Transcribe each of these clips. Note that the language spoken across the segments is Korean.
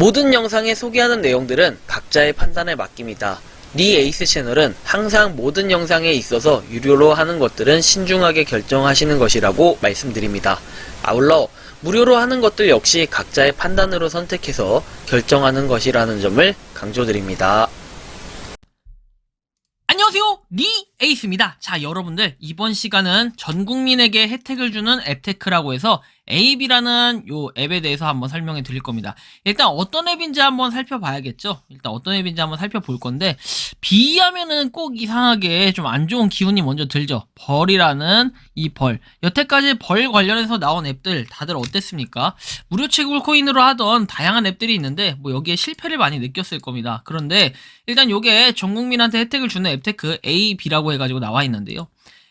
모든 영상에 소개하는 내용들은 각자의 판단에 맡깁니다. 니 에이스 채널은 항상 모든 영상에 있어서 유료로 하는 것들은 신중하게 결정하시는 것이라고 말씀드립니다. 아울러 무료로 하는 것들 역시 각자의 판단으로 선택해서 결정하는 것이라는 점을 강조드립니다. 안녕하세요, 니 에이스입니다. 자, 여러분들 이번 시간은 전 국민에게 혜택을 주는 앱테크라고 해서 에이비라는 요 앱에 대해서 한번 설명해 드릴 겁니다. 일단 어떤 앱인지 한번 살펴봐야겠죠. 일단 어떤 앱인지 한번 살펴볼 건데, 비하면은 꼭 이상하게 좀 안 좋은 기운이 먼저 들죠. 벌이라는 이 벌, 여태까지 벌 관련해서 나온 앱들 다들 어땠습니까? 무료 채굴 코인으로 하던 다양한 앱들이 있는데 뭐 여기에 실패를 많이 느꼈을 겁니다. 그런데 일단 요게 전 국민한테 혜택을 주는 앱테크 AB라고 해가지고 나와 있는데요.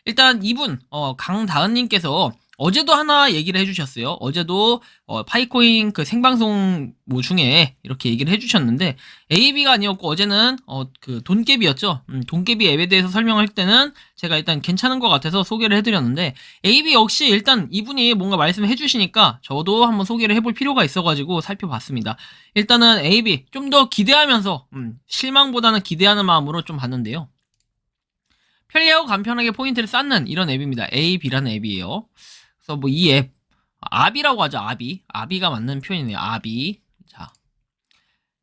일단 이분 강다은님께서 어제도 하나 얘기를 해주셨어요. 어제도 파이코인 그 생방송 뭐 중에 이렇게 얘기를 해주셨는데, AB가 아니었고 어제는 그 돈깨비였죠. 돈깨비 앱에 대해서 설명할 때는 제가 일단 괜찮은 것 같아서 소개를 해드렸는데, AB 역시 일단 이분이 뭔가 말씀을 해주시니까 저도 한번 소개를 해볼 필요가 있어가지고 살펴봤습니다. 일단은 AB 좀 더 기대하면서 실망보다는 기대하는 마음으로 좀 봤는데요. 편리하고 간편하게 포인트를 쌓는 이런 앱입니다. AB라는 앱이에요. 그래서 뭐 이 앱, 아비라고 하죠. 아비가 맞는 표현이네요. 아비. 자,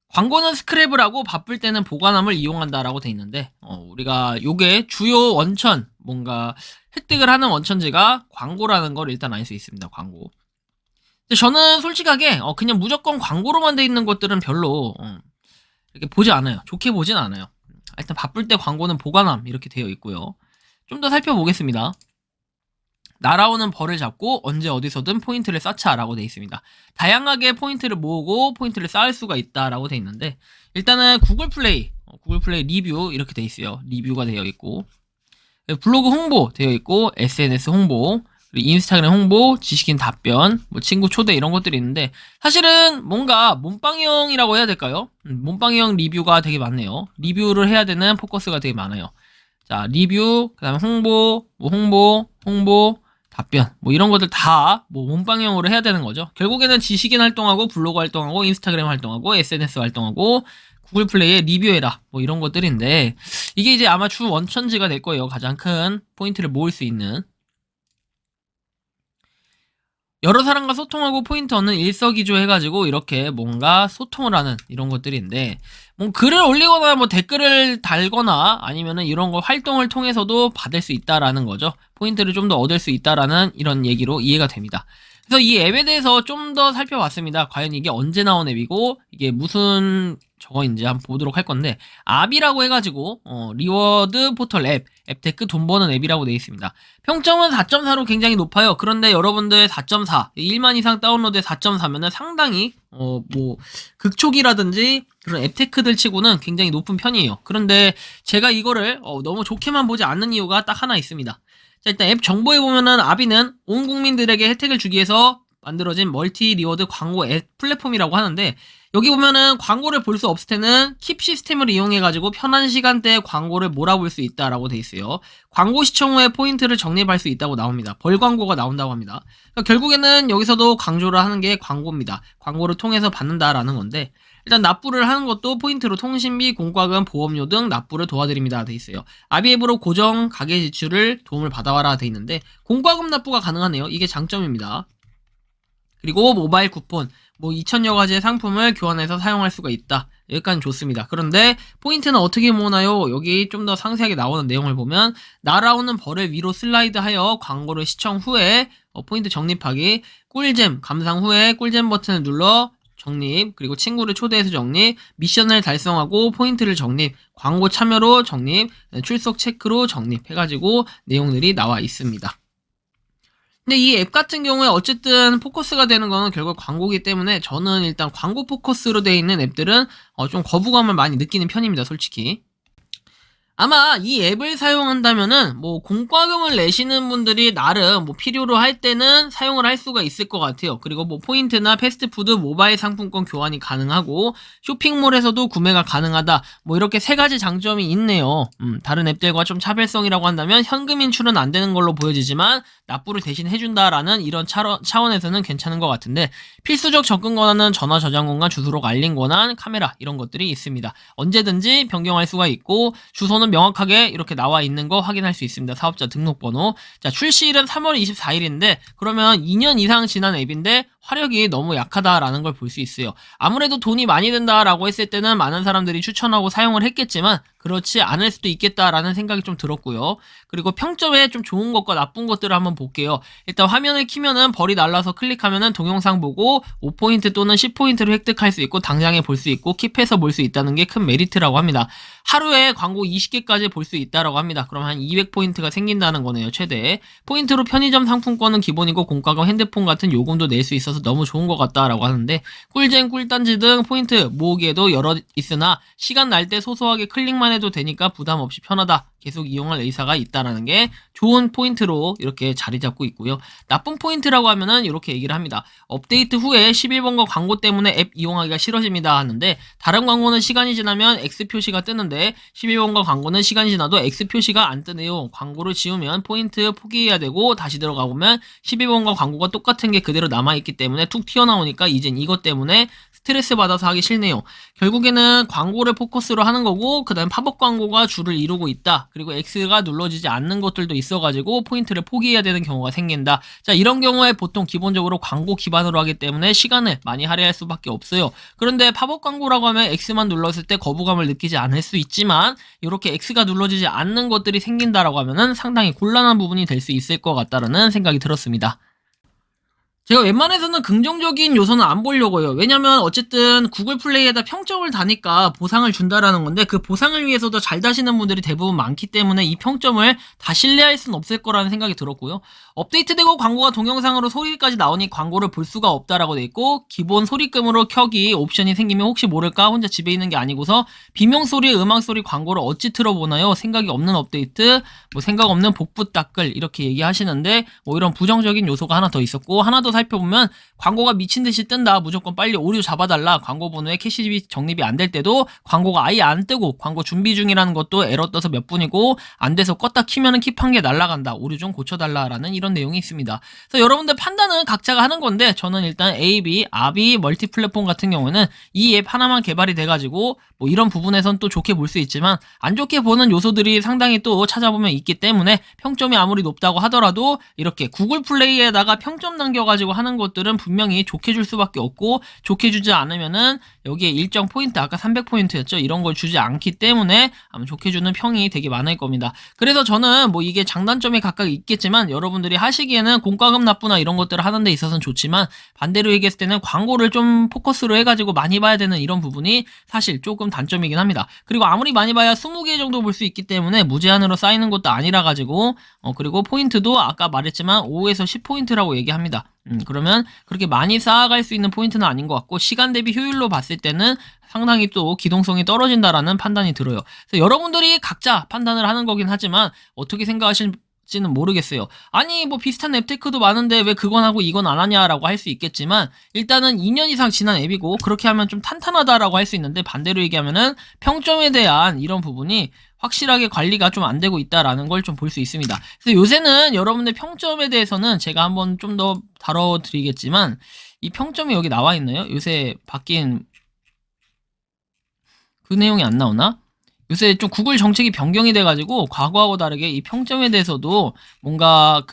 광고는 스크랩을 하고 바쁠 때는 보관함을 이용한다라고 돼 있는데, 우리가 요게 주요 원천, 뭔가 획득을 하는 원천지가 광고라는 걸 일단 알 수 있습니다. 광고. 근데 저는 솔직하게 그냥 무조건 광고로만 돼 있는 것들은 별로 이렇게 보지 않아요. 좋게 보진 않아요. 일단 바쁠 때 광고는 보관함 이렇게 되어 있고요. 좀 더 살펴보겠습니다. 날아오는 벌을 잡고 언제 어디서든 포인트를 쌓자라고 되어 있습니다. 다양하게 포인트를 모으고 포인트를 쌓을 수가 있다라고 되어 있는데, 일단은 구글 플레이 리뷰 이렇게 되어 있어요. 리뷰가 되어 있고, 블로그 홍보 되어 있고, SNS 홍보, 그리고 인스타그램 홍보, 지식인 답변, 뭐 친구 초대 이런 것들이 있는데, 사실은 뭔가 몸빵형이라고 해야 될까요? 몸빵형 리뷰가 되게 많네요. 리뷰를 해야 되는 포커스가 되게 많아요. 자, 리뷰, 그 다음에 홍보, 답변, 뭐 이런 것들 다 뭐 몸빵형으로 해야 되는 거죠. 결국에는 지식인 활동하고, 블로그 활동하고, 인스타그램 활동하고, SNS 활동하고, 구글 플레이에 리뷰해라, 뭐 이런 것들인데, 이게 이제 아마 주 원천지가 될 거예요. 가장 큰 포인트를 모을 수 있는. 여러 사람과 소통하고 포인트 얻는 일석이조 해가지고 이렇게 뭔가 소통을 하는 이런 것들인데, 뭐 글을 올리거나 뭐 댓글을 달거나 아니면은 이런 거 활동을 통해서도 받을 수 있다라는 거죠. 포인트를 좀 더 얻을 수 있다라는 이런 얘기로 이해가 됩니다. 그래서 이 앱에 대해서 좀 더 살펴봤습니다. 과연 이게 언제 나온 앱이고 이게 무슨 저거인지 한번 보도록 할 건데, 아비라고 해가지고 리워드 포털 앱테크 돈 버는 앱이라고 되어 있습니다. 평점은 4.4로 굉장히 높아요. 그런데 여러분들 4.4, 1만 이상 다운로드에 4.4면은 상당히 뭐 극초기라든지 그런 앱테크들 치고는 굉장히 높은 편이에요. 그런데 제가 이거를 너무 좋게만 보지 않는 이유가 딱 하나 있습니다. 자, 일단 앱 정보에 보면은 아비는 온 국민들에게 혜택을 주기 위해서 만들어진 멀티 리워드 광고 앱 플랫폼이라고 하는데, 여기 보면은 광고를 볼 수 없을 때는 킵 시스템을 이용해가지고 편한 시간대에 광고를 몰아볼 수 있다라고 돼 있어요. 광고 시청 후에 포인트를 적립할 수 있다고 나옵니다. 벌 광고가 나온다고 합니다. 그러니까 결국에는 여기서도 강조를 하는 게 광고입니다. 광고를 통해서 받는다라는 건데, 일단 납부를 하는 것도 포인트로 통신비, 공과금, 보험료 등 납부를 도와드립니다 돼 있어요. 아비 앱으로 고정 가계 지출을 도움을 받아와라 돼 있는데, 공과금 납부가 가능하네요. 이게 장점입니다. 그리고 모바일 쿠폰, 뭐 2,000여 가지의 상품을 교환해서 사용할 수가 있다. 여기까지 좋습니다. 그런데 포인트는 어떻게 모으나요? 여기 좀 더 상세하게 나오는 내용을 보면, 날아오는 벌을 위로 슬라이드하여 광고를 시청 후에 포인트 적립하기, 꿀잼 감상 후에 꿀잼 버튼을 눌러 적립, 그리고 친구를 초대해서 적립, 미션을 달성하고 포인트를 적립, 광고 참여로 적립, 출석 체크로 적립 해가지고 내용들이 나와 있습니다. 근데 이 앱 같은 경우에 어쨌든 포커스가 되는 거는 결국 광고기 때문에 저는 일단 광고 포커스로 되어 있는 앱들은 좀 거부감을 많이 느끼는 편입니다, 솔직히. 아마 이 앱을 사용한다면은 뭐 공과금을 내시는 분들이 나름 뭐 필요로 할 때는 사용을 할 수가 있을 것 같아요. 그리고 뭐 포인트나 패스트푸드 모바일 상품권 교환이 가능하고 쇼핑몰에서도 구매가 가능하다. 뭐 이렇게 세 가지 장점이 있네요. 다른 앱들과 좀 차별성이라고 한다면 현금 인출은 안 되는 걸로 보여지지만 납부를 대신 해준다라는 이런 차원에서는 괜찮은 것 같은데, 필수적 접근 권한은 전화 저장 권한, 주소록 알림 권한, 카메라 이런 것들이 있습니다. 언제든지 변경할 수가 있고 주소는 명확하게 이렇게 나와 있는 거 확인할 수 있습니다. 사업자 등록번호. 자, 출시일은 3월 24일인데 그러면 2년 이상 지난 앱인데 화력이 너무 약하다라는 걸 볼 수 있어요. 아무래도 돈이 많이 든다라고 했을 때는 많은 사람들이 추천하고 사용을 했겠지만 그렇지 않을 수도 있겠다라는 생각이 좀 들었고요. 그리고 평점에 좀 좋은 것과 나쁜 것들을 한번 볼게요. 일단 화면을 키면은 벌이 날라서 클릭하면은 동영상 보고 5포인트 또는 10포인트를 획득할 수 있고 당장에 볼 수 있고 킵해서 볼 수 있다는 게 큰 메리트라고 합니다. 하루에 광고 20개까지 볼 수 있다라고 합니다. 그럼 한 200포인트가 생긴다는 거네요, 최대. 포인트로 편의점 상품권은 기본이고 공과금, 핸드폰 같은 요금도 낼 수 있어서 너무 좋은 것 같다라고 하는데, 꿀잼, 꿀단지 등 포인트 모으기에도 여러 있으나 시간 날 때 소소하게 클릭만 해도 되니까 부담 없이 편하다. 계속 이용할 의사가 있다라는 게 좋은 포인트로 이렇게 자리 잡고 있고요. 나쁜 포인트라고 하면은 이렇게 얘기를 합니다. 업데이트 후에 11번가 광고 때문에 앱 이용하기가 싫어집니다 하는데, 다른 광고는 시간이 지나면 X 표시가 뜨는데 11번가 광고는 시간이 지나도 X 표시가 안 뜨네요. 광고를 지우면 포인트 포기해야 되고 다시 들어가 보면 11번가 광고가 똑같은 게 그대로 남아있기 때문에 툭 튀어나오니까 이젠 이것 때문에 스트레스 받아서 하기 싫네요. 결국에는 광고를 포커스로 하는 거고, 그 다음 팝업 광고가 주를 이루고 있다. 그리고 X가 눌러지지 않는 것들도 있어가지고 포인트를 포기해야 되는 경우가 생긴다. 자, 이런 경우에 보통 기본적으로 광고 기반으로 하기 때문에 시간을 많이 할애할 수밖에 없어요. 그런데 팝업 광고라고 하면 X만 눌렀을 때 거부감을 느끼지 않을 수 있지만 이렇게 X가 눌러지지 않는 것들이 생긴다라고 하면은 상당히 곤란한 부분이 될 수 있을 것 같다라는 생각이 들었습니다. 제가 웬만해서는 긍정적인 요소는 안 보려고요. 왜냐면 어쨌든 구글 플레이에다 평점을 다니까 보상을 준다라는 건데, 그 보상을 위해서도 잘 다시는 분들이 대부분 많기 때문에 이 평점을 다 신뢰할 수는 없을 거라는 생각이 들었고요. 업데이트되고 광고가 동영상으로 소리까지 나오니 광고를 볼 수가 없다라고 돼 있고, 기본 소리금으로 켜기 옵션이 생기면 혹시 모를까 혼자 집에 있는 게 아니고서 비명소리, 음악소리 광고를 어찌 틀어보나요? 생각이 없는 업데이트, 뭐 생각 없는 복붙 따끌 이렇게 얘기하시는데, 뭐 이런 부정적인 요소가 하나 더 있었고, 하나 더 살펴보면 광고가 미친듯이 뜬다, 무조건 빨리 오류 잡아달라, 광고 번호에 캐시 적립이 안 될 때도 광고가 아예 안 뜨고 광고 준비 중이라는 것도 에러 떠서 몇 분이고 안 돼서 껐다 키면은 킵한 게 날아간다, 오류 좀 고쳐달라라는 이런 내용이 있습니다. 그래서 여러분들 판단은 각자가 하는 건데, 저는 일단 AB, 아비 멀티 플랫폼 같은 경우는 이 앱 하나만 개발이 돼가지고 뭐 이런 부분에선 또 좋게 볼 수 있지만 안 좋게 보는 요소들이 상당히 또 찾아보면 있기 때문에 평점이 아무리 높다고 하더라도 이렇게 구글 플레이에다가 평점 남겨가지고 하는 것들은 분명히 좋게 줄 수밖에 없고, 좋게 주지 않으면은 여기에 일정 포인트, 아까 300포인트였죠, 이런 걸 주지 않기 때문에 아마 좋게 주는 평이 되게 많을 겁니다. 그래서 저는 뭐 이게 장단점이 각각 있겠지만 여러분들이 하시기에는 공과금 납부나 이런 것들을 하는 데 있어서는 좋지만, 반대로 얘기했을 때는 광고를 좀 포커스로 해가지고 많이 봐야 되는 이런 부분이 사실 조금 단점이긴 합니다. 그리고 아무리 많이 봐야 20개 정도 볼 수 있기 때문에 무제한으로 쌓이는 것도 아니라 가지고, 그리고 포인트도 아까 말했지만 5에서 10포인트라고 얘기합니다. 그러면 그렇게 많이 쌓아갈 수 있는 포인트는 아닌 것 같고, 시간 대비 효율로 봤을 때는 상당히 또 기동성이 떨어진다라는 판단이 들어요. 그래서 여러분들이 각자 판단을 하는 거긴 하지만 어떻게 생각하실지는 모르겠어요. 아니 뭐 비슷한 앱테크도 많은데 왜 그건 하고 이건 안 하냐라고 할 수 있겠지만, 일단은 2년 이상 지난 앱이고 그렇게 하면 좀 탄탄하다라고 할 수 있는데, 반대로 얘기하면은 평점에 대한 이런 부분이 확실하게 관리가 좀 안 되고 있다라는 걸 좀 볼 수 있습니다. 그래서 요새는 여러분들 평점에 대해서는 제가 한번 좀 더 다뤄드리겠지만, 이 평점이 여기 나와 있나요? 요새 바뀐 그 내용이 안 나오나? 요새 좀 구글 정책이 변경이 돼가지고 과거하고 다르게 이 평점에 대해서도 뭔가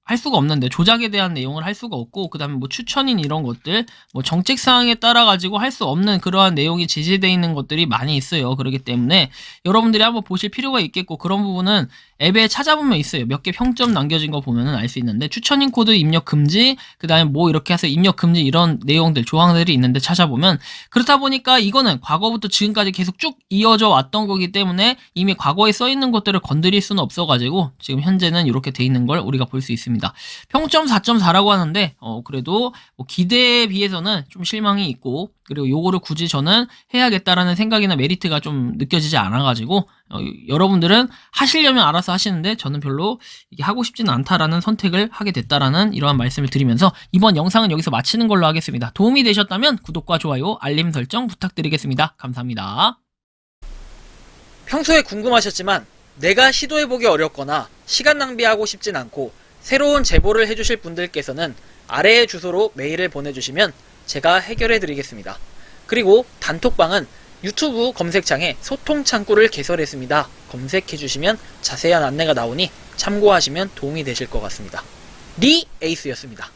할 수가 없는데, 조작에 대한 내용을 할 수가 없고, 그 다음에 뭐 추천인 이런 것들, 뭐 정책사항에 따라 가지고 할 수 없는 그러한 내용이 제재되어 있는 것들이 많이 있어요. 그렇기 때문에 여러분들이 한번 보실 필요가 있겠고, 그런 부분은 앱에 찾아보면 있어요. 몇 개 평점 남겨진 거 보면은 알 수 있는데, 추천인 코드 입력 금지, 그 다음에 뭐 이렇게 해서 입력 금지 이런 내용들, 조항들이 있는데 찾아보면, 그렇다 보니까 이거는 과거부터 지금까지 계속 쭉 이어져 왔던 거기 때문에 이미 과거에 써 있는 것들을 건드릴 수는 없어가지고 지금 현재는 이렇게 돼 있는 걸 우리가 볼 수 있습니다. 있습니다. 평점 4.4라고 하는데 그래도 뭐 기대에 비해서는 좀 실망이 있고, 그리고 요거를 굳이 저는 해야겠다라는 생각이나 메리트가 좀 느껴지지 않아가지고 여러분들은 하시려면 알아서 하시는데 저는 별로 이게 하고 싶지는 않다라는 선택을 하게 됐다라는 이러한 말씀을 드리면서 이번 영상은 여기서 마치는 걸로 하겠습니다. 도움이 되셨다면 구독과 좋아요, 알림 설정 부탁드리겠습니다. 감사합니다. 평소에 궁금하셨지만 내가 시도해보기 어렵거나 시간 낭비하고 싶진 않고 새로운 제보를 해주실 분들께서는 아래의 주소로 메일을 보내주시면 제가 해결해드리겠습니다. 그리고 단톡방은 유튜브 검색창에 소통 창구를 개설했습니다. 검색해주시면 자세한 안내가 나오니 참고하시면 도움이 되실 것 같습니다. 리 에이스였습니다.